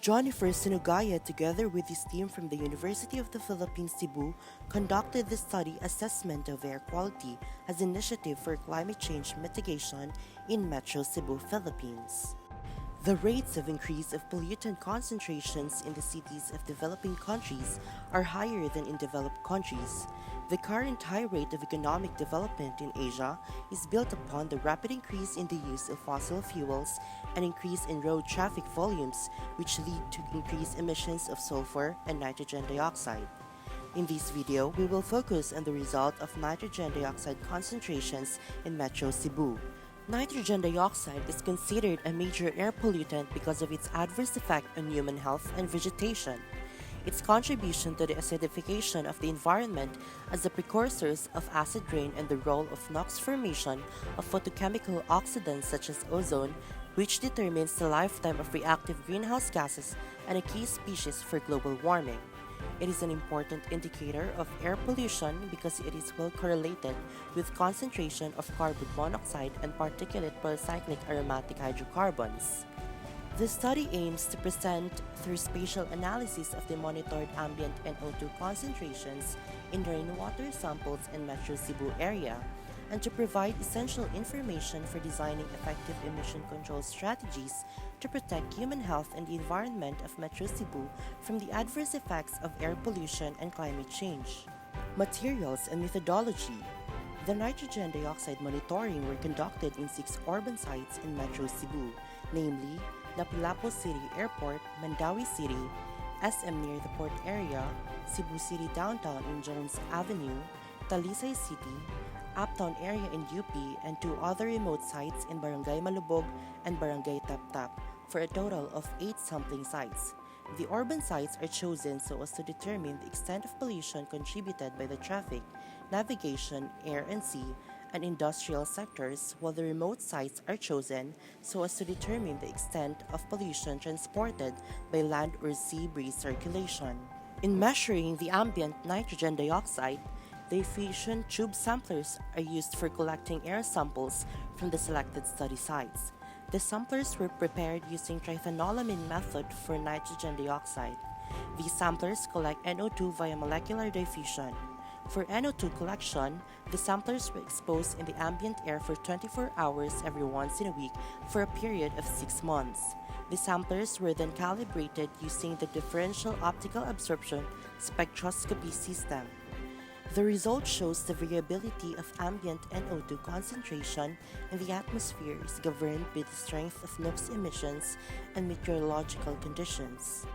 Jonnifer Sinogaya, together with his team from the University of the Philippines, Cebu, conducted the study Assessment of Air Quality as Initiative for Climate Change Mitigation in Metro Cebu, Philippines. The rates of increase of pollutant concentrations in the cities of developing countries are higher than in developed countries. The current high rate of economic development in Asia is built upon the rapid increase in the use of fossil fuels and increase in road traffic volumes, which lead to increased emissions of sulfur and nitrogen dioxide. In this video, we will focus on the result of nitrogen dioxide concentrations in Metro Cebu. Nitrogen dioxide is considered a major air pollutant because of its adverse effect on human health and vegetation. Its contribution to the acidification of the environment as the precursors of acid rain and the role of NOx formation of photochemical oxidants such as ozone, which determines the lifetime of reactive greenhouse gases and a key species for global warming. It is an important indicator of air pollution because it is well correlated with concentration of carbon monoxide and particulate polycyclic aromatic hydrocarbons. The study aims to present through spatial analysis of the monitored ambient NO2 concentrations in rainwater samples in Metro Cebu area and to provide essential information for designing effective emission control strategies to protect human health and the environment of Metro Cebu from the adverse effects of air pollution and climate change. Materials and methodology. The nitrogen dioxide monitoring were conducted in 6 urban sites in Metro Cebu, namely Lapu-Lapu City Airport, Mandawi City, SM near the port area, Cebu City Downtown in Jones Avenue, Talisay City, Uptown area in UP, and 2 other remote sites in Barangay Malubog and Barangay Tap-Tap, for a total of 8 sampling sites. The urban sites are chosen so as to determine the extent of pollution contributed by the traffic, navigation, air and sea, and industrial sectors, while the remote sites are chosen so as to determine the extent of pollution transported by land or sea breeze circulation. In measuring the ambient nitrogen dioxide, the diffusion tube samplers are used for collecting air samples from the selected study sites. The samplers were prepared using trithanolamine method for nitrogen dioxide. These samplers collect NO2 via molecular diffusion. For NO2 collection, the samplers were exposed in the ambient air for 24 hours every once in a week for a period of 6 months. The samplers were then calibrated using the differential optical absorption spectroscopy system. The result shows the variability of ambient NO2 concentration in the atmosphere is governed by the strength of NOx emissions and meteorological conditions.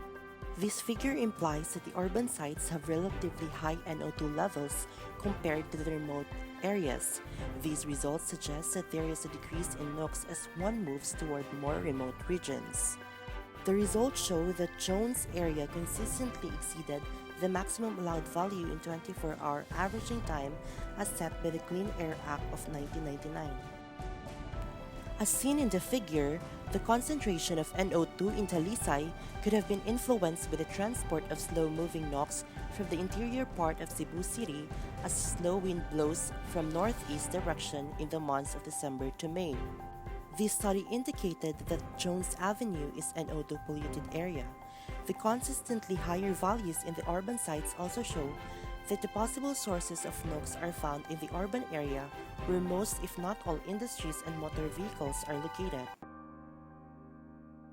This figure implies that the urban sites have relatively high NO2 levels compared to the remote areas. These results suggest that there is a decrease in NOx as one moves toward more remote regions. The results show that Jones area consistently exceeded the maximum allowed value in 24-hour averaging time as set by the Clean Air Act of 1999. As seen in the figure, the concentration of NO2 in Talisay could have been influenced by the transport of slow-moving NOx from the interior part of Cebu City as slow wind blows from northeast direction in the months of December to May. This study indicated that Jones Avenue is an NO2 polluted area. The consistently higher values in the urban sites also show that the possible sources of NOx are found in the urban area where most if not all industries and motor vehicles are located.